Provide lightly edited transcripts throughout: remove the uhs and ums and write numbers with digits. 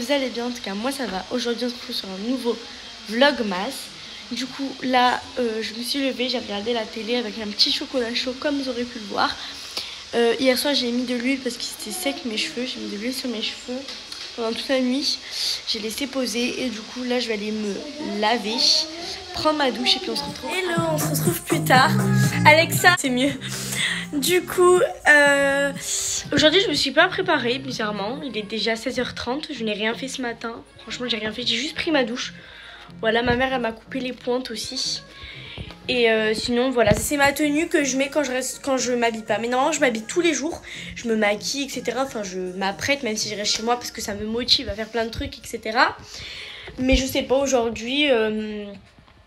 vous allez bien. En tout cas moi ça va. Aujourd'hui on se retrouve sur un nouveau vlogmas. Du coup là je me suis levée, j'ai regardé la télé avec un petit chocolat chaud comme vous aurez pu le voir. Hier soir j'ai mis de l'huile parce qu'ils étaient secs mes cheveux. J'ai mis de l'huile sur mes cheveux pendant toute la nuit. J'ai laissé poser et du coup là je vais aller me laver, prendre ma douche et puis on se retrouve. Hello, on se retrouve plus tard. Alexa, c'est mieux. Du coup, aujourd'hui je me suis pas préparée bizarrement. Il est déjà 16h30, je n'ai rien fait ce matin. Franchement j'ai rien fait, j'ai juste pris ma douche. Voilà, ma mère elle m'a coupé les pointes aussi. Et sinon voilà, c'est ma tenue que je mets quand je m'habille pas. Mais normalement je m'habille tous les jours, je me maquille etc. Enfin je m'apprête même si je reste chez moi parce que ça me motive à faire plein de trucs etc. Mais je sais pas aujourd'hui,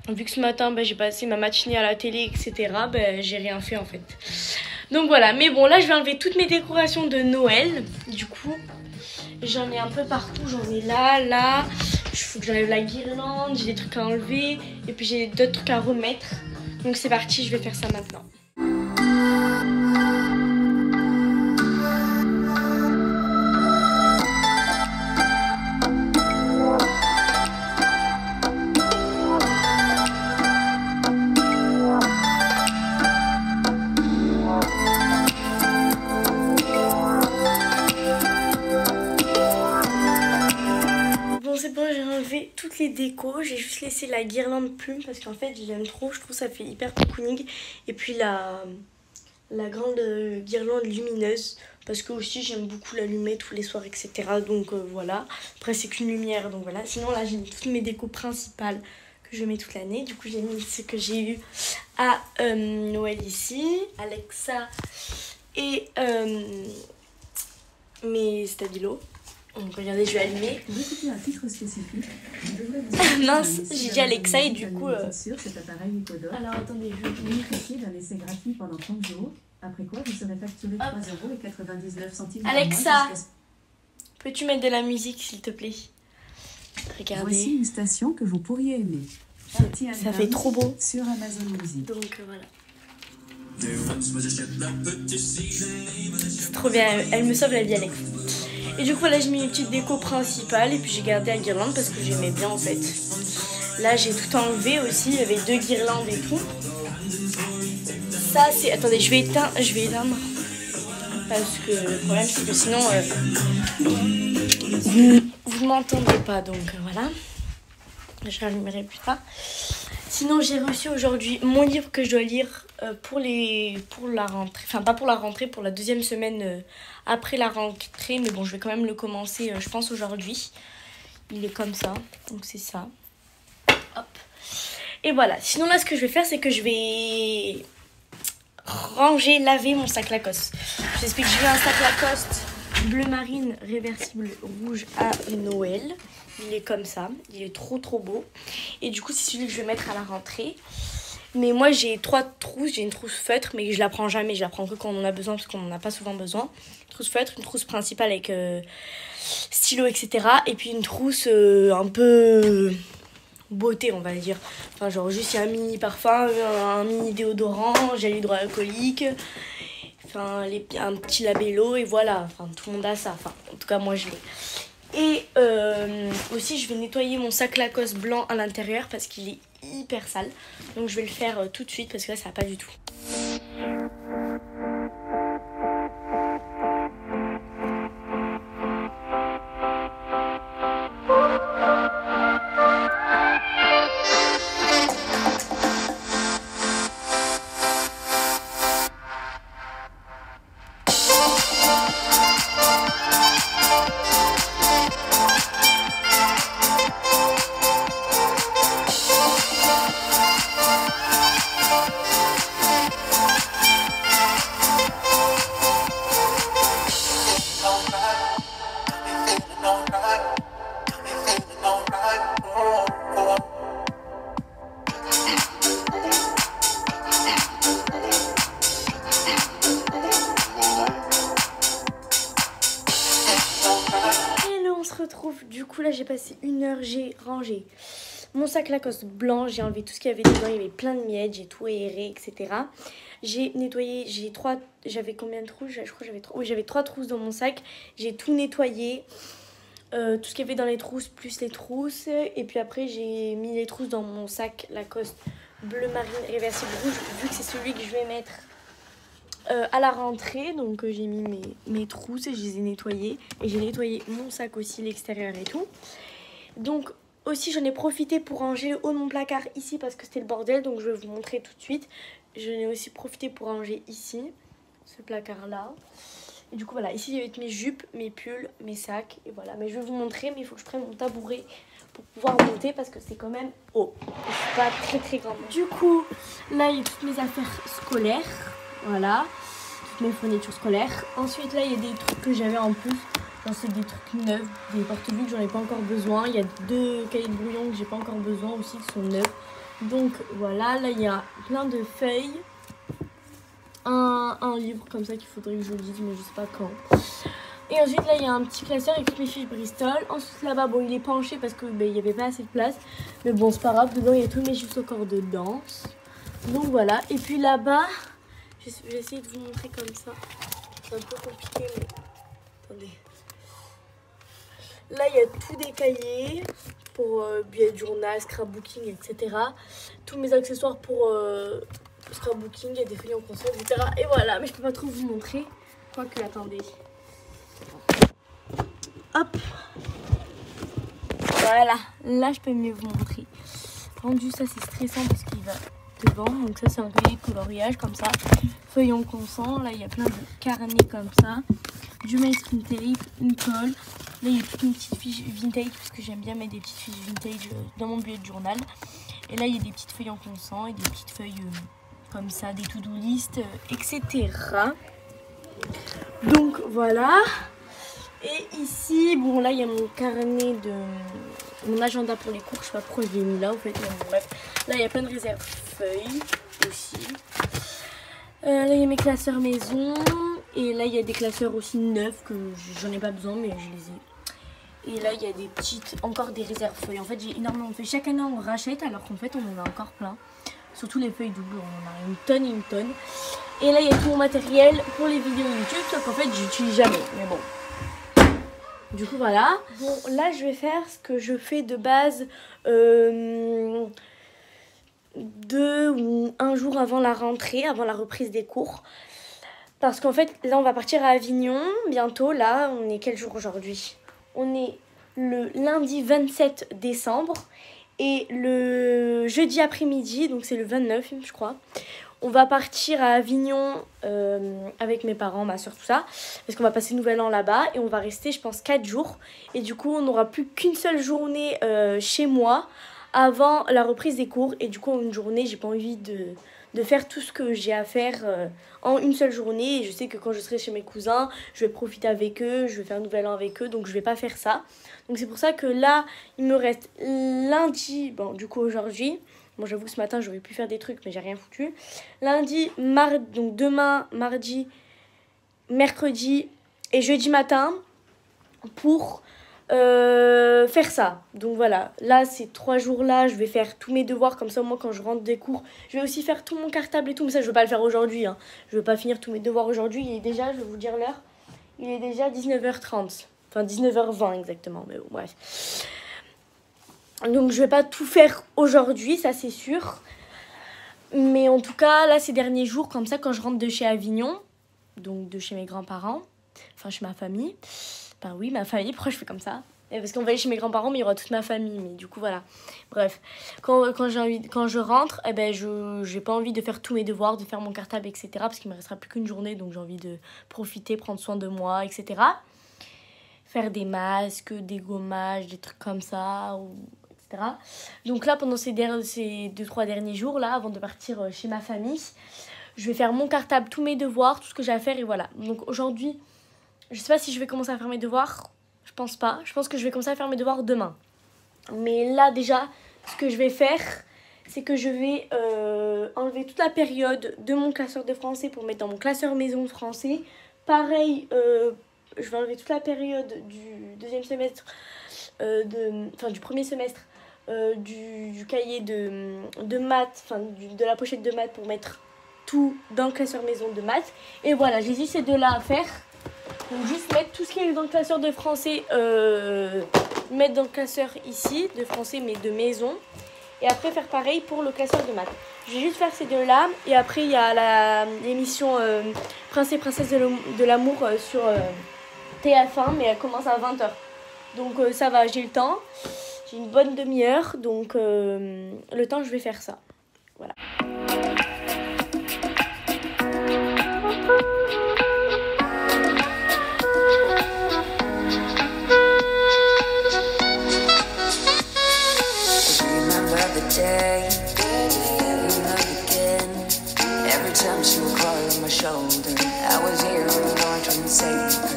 vu que ce matin j'ai passé ma matinée à la télé etc. J'ai rien fait en fait. Donc voilà, mais bon là je vais enlever toutes mes décorations de Noël. Du coup j'en ai un peu partout, j'en ai là. Il faut que j'enlève la guirlande, j'ai des trucs à enlever et puis j'ai d'autres trucs à remettre. Donc c'est parti, je vais faire ça maintenant. J'ai enlevé toutes les décos, j'ai juste laissé la guirlande plume parce qu'en fait j'aime trop, je trouve ça fait hyper cocooning. Et puis la grande guirlande lumineuse parce que aussi j'aime beaucoup l'allumer tous les soirs etc. Donc voilà, après c'est qu'une lumière donc voilà. Sinon là j'ai mis toutes mes décos principales que je mets toute l'année. Du coup j'ai mis ce que j'ai eu à Noël ici, Alexa et mes stabilos. Donc regardez, je vais allumer. Un titre spécifique. Mince, j'ai dit Alexa et du coup... Sur cet appareil Nicodor. Alors attendez, je vais bénéficier d'un essai gratuit pendant 30 jours. Après quoi, vous serez facturé 3,99 €. Alexa, peux-tu mettre de la musique s'il te plaît? Regardez. Voici une station que vous pourriez aimer. Ça fait trop beau. Sur Amazon Music. Donc voilà. C'est trop bien, elle me sauve la vie Alexa. Et du coup là j'ai mis une petite déco principale et puis j'ai gardé la guirlande parce que j'aimais bien en fait. Là j'ai tout enlevé aussi, il y avait 2 guirlandes et tout. Ça c'est... Attendez, je vais éteindre. Parce que le problème c'est que sinon vous m'entendez pas donc voilà. Je rallumerai plus tard. Sinon j'ai reçu aujourd'hui mon livre que je dois lire pour la rentrée. Enfin pas pour la rentrée, pour la deuxième semaine après la rentrée. Mais bon je vais quand même le commencer je pense aujourd'hui. Il est comme ça, donc c'est ça. Hop. Et voilà, sinon là ce que je vais faire c'est que je vais laver mon sac Lacoste. Je vous explique, j'ai eu un sac Lacoste bleu marine réversible rouge à Noël. Il est comme ça, il est trop beau. Et du coup c'est celui que je vais mettre à la rentrée. Mais moi j'ai 3 trousses, j'ai une trousse feutre mais je la prends jamais, je la prends que quand on en a besoin parce qu'on n'en a pas souvent besoin. Une trousse feutre, une trousse principale avec stylo etc. Et puis une trousse un peu beauté on va dire. Enfin genre juste il y a un mini parfum, un mini déodorant, gel hydroalcoolique. Enfin un petit labello et voilà, enfin tout le monde a ça, enfin en tout cas moi je l'ai. Et aussi je vais nettoyer mon sac Lacoste blanc à l'intérieur parce qu'il est hyper sale. Donc je vais le faire tout de suite parce que là ça va pas du tout. Du coup là j'ai passé 1 heure, j'ai rangé mon sac Lacoste blanc, j'ai enlevé tout ce qu'il y avait dedans, il y avait plein de miettes, j'ai tout aéré etc. J'ai nettoyé, j'avais combien de trousses? Je crois que j'avais 3 trousses dans mon sac, j'ai tout nettoyé. tout ce qu'il y avait dans les trousses, plus les trousses. Et puis après, j'ai mis les trousses dans mon sac Lacoste bleu marine réversible rouge, vu que c'est celui que je vais mettre à la rentrée. Donc j'ai mis mes trousses et je les ai nettoyées. Et j'ai nettoyé mon sac aussi, l'extérieur et tout. Donc aussi, j'en ai profité pour ranger le haut de mon placard ici parce que c'était le bordel. Donc je vais vous montrer tout de suite. J'en ai aussi profité pour ranger ici, ce placard-là. Et du coup, voilà, ici, je vais mettre mes jupes, mes pulls, mes sacs. Et voilà, mais je vais vous montrer, mais il faut que je prenne mon tabouret pour pouvoir monter parce que c'est quand même haut. Je suis pas très très grande. Du coup, là, il y a toutes mes affaires scolaires. Voilà, toutes mes fournitures scolaires. Ensuite, là, il y a des trucs que j'avais en plus. Genre, c'est des trucs neufs, des porte-buts que j'en ai pas encore besoin. Il y a 2 cahiers de brouillon que j'ai pas encore besoin aussi, qui sont neufs. Donc, voilà, là, il y a plein de feuilles. Un livre comme ça qu'il faudrait que je lise, mais je sais pas quand. Et ensuite là il y a un petit classeur avec toutes mes fiches Bristol. Ensuite là-bas, bon, il est penché parce que il y avait pas assez de place, mais bon, c'est pas grave. Dedans il y a tous mes justes au corps de danse. Donc voilà. Et puis là-bas, je vais essayer de vous montrer comme ça. C'est un peu compliqué, mais attendez. Là il y a tous des cahiers pour billets de journal, scrapbooking, etc. Tous mes accessoires pour scrapbooking, il y a des feuilles en console, etc. Et voilà, mais je peux pas trop vous montrer. Quoique, attendez. Hop. Voilà, là je peux mieux vous montrer. Rendu, ça c'est stressant parce qu'il va devant. Donc ça c'est un cahier de coloriage comme ça. Feuillon consent, là il y a plein de carnets comme ça. Du masking tape, une colle. Là il y a toute une petite fiche vintage parce que j'aime bien mettre des petites fiches vintage dans mon billet de journal. Et là il y a des petites feuilles en consent et des petites feuilles comme ça, des to-do list, etc. Donc voilà. Et ici, bon là il y a mon carnet de mon agenda pour les cours. Je sais pas pourquoi je l'ai mis là en fait, mais bon, bref. Là il y a plein de réserves feuilles aussi. Là il y a mes classeurs maison. Et là il y a des classeurs aussi neufs que j'en ai pas besoin, mais je les ai. Et là il y a des petites, encore des réserves feuilles. En fait j'ai énormément de feuilles. Chaque année on rachète alors qu'en fait on en a encore plein. Surtout les feuilles doubles, on en a une tonne et une tonne. Et là, il y a tout mon matériel pour les vidéos YouTube, sauf qu'en fait, j'utilise jamais. Mais bon. Du coup, voilà. Bon, là, je vais faire ce que je fais de base 2 ou 1 jour avant la rentrée, avant la reprise des cours. Parce qu'en fait, là, on va partir à Avignon bientôt. Là, on est quel jour aujourd'hui? On est le lundi 27 décembre. Et le jeudi après-midi, donc c'est le 29 je crois, on va partir à Avignon avec mes parents, ma soeur, tout ça. Parce qu'on va passer le nouvel an là-bas et on va rester je pense 4 jours. Et du coup on n'aura plus qu'une seule journée chez moi avant la reprise des cours. Et du coup une journée, j'ai pas envie de faire tout ce que j'ai à faire en une seule journée. Et je sais que quand je serai chez mes cousins, je vais profiter avec eux, je vais faire un nouvel an avec eux. Donc je vais pas faire ça. Donc c'est pour ça que là, il me reste lundi, bon du coup aujourd'hui, bon j'avoue que ce matin j'aurais pu faire des trucs mais j'ai rien foutu. Lundi, mardi, donc demain, mardi, mercredi et jeudi matin pour faire ça. Donc voilà, là ces 3 jours là, je vais faire tous mes devoirs comme ça. Moi quand je rentre des cours, je vais aussi faire tout mon cartable et tout. Mais ça je vais pas le faire aujourd'hui, hein. Je vais pas finir tous mes devoirs aujourd'hui. Il est déjà, je vais vous dire l'heure, il est déjà 19h30. Enfin 19h20 exactement, mais bon, bref. Donc je vais pas tout faire aujourd'hui, ça c'est sûr. Mais en tout cas, là ces derniers jours, comme ça, quand je rentre de chez Avignon, donc de chez mes grands-parents, enfin chez ma famille, ben oui, ma famille, pourquoi je fais comme ça? Parce qu'on va aller chez mes grands-parents, mais il y aura toute ma famille, mais du coup voilà. Bref, quand je rentre, eh ben j'ai pas envie de faire tous mes devoirs, de faire mon cartable, etc. Parce qu'il me restera plus qu'une journée, donc j'ai envie de profiter, prendre soin de moi, etc. Faire des masques, des gommages, des trucs comme ça, etc. Donc là, pendant ces 2-3 derniers jours, là, avant de partir chez ma famille, je vais faire mon cartable, tous mes devoirs, tout ce que j'ai à faire, et voilà. Donc aujourd'hui, je sais pas si je vais commencer à faire mes devoirs, je pense pas. Je pense que je vais commencer à faire mes devoirs demain. Mais là, déjà, ce que je vais faire, c'est que je vais enlever toute la période de mon classeur de français pour mettre dans mon classeur maison de français. Pareil, je vais enlever toute la période du deuxième semestre, du premier semestre, du cahier de maths, de la pochette de maths pour mettre tout dans le classeur maison de maths. Et voilà, j'ai juste ces 2 là à faire. Donc juste mettre tout ce qui est dans le classeur de français, mettre dans le classeur ici, de français mais de maison. Et après faire pareil pour le classeur de maths. Je vais juste faire ces deux-là. Et après il y a l'émission Prince et Princesse de l'amour sur TF1. Mais elle commence à 20h. Donc ça va, j'ai le temps. J'ai une bonne demi-heure. Donc le temps je vais faire ça. Voilà. Time she would cry on my shoulder, I was here all alone trying to save her.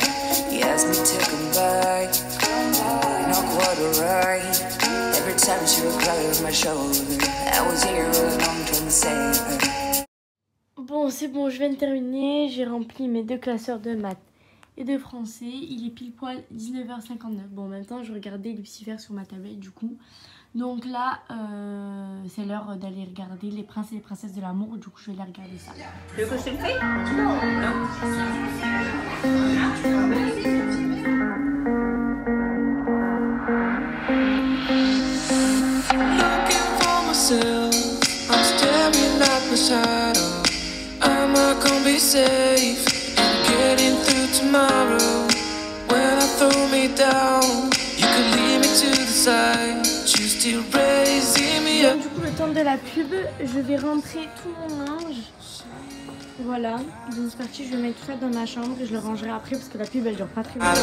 He asked me to come back, not quite alright. Every time she would cry on my shoulder, I was here all alone trying to save her. Bon, c'est bon, je viens de terminer. J'ai rempli mes deux classeurs de maths et de français. Il est pile poil 19h59. Bon, en même temps, je regardais Lucifer sur ma tablette du coup. Donc là, c'est l'heure d'aller regarder les princes et les princesses de l'amour. Du coup, je vais aller regarder ça. Tu veux que je te le fasse? Non. Looking for myself, I'm staring at my shadow. Am I gonna be safe and getting through tomorrow? When I throw me down, you can leave me to the side. Bon, du coup, le temps de la pub, je vais rentrer tout mon linge. Voilà, donc c'est parti, je vais mettre tout ça dans ma chambre et je le rangerai après parce que la pub elle dure pas très longtemps.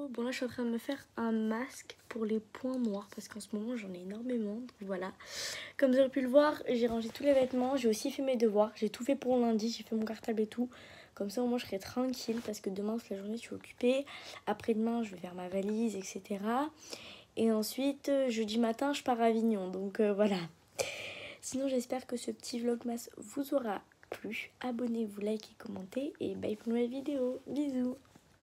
Bon là je suis en train de me faire un masque pour les points noirs parce qu'en ce moment j'en ai énormément. Donc voilà, comme vous aurez pu le voir, j'ai rangé tous les vêtements, j'ai aussi fait mes devoirs, j'ai tout fait pour lundi, j'ai fait mon cartable et tout. Comme ça au moins je serai tranquille parce que demain toute la journée je suis occupée. Après-demain je vais faire ma valise, etc. Et ensuite jeudi matin je pars à Avignon, donc voilà. Sinon j'espère que ce petit vlogmas vous aura plu. Abonnez-vous, likez, commentez et bye pour une nouvelle vidéo. Bisous.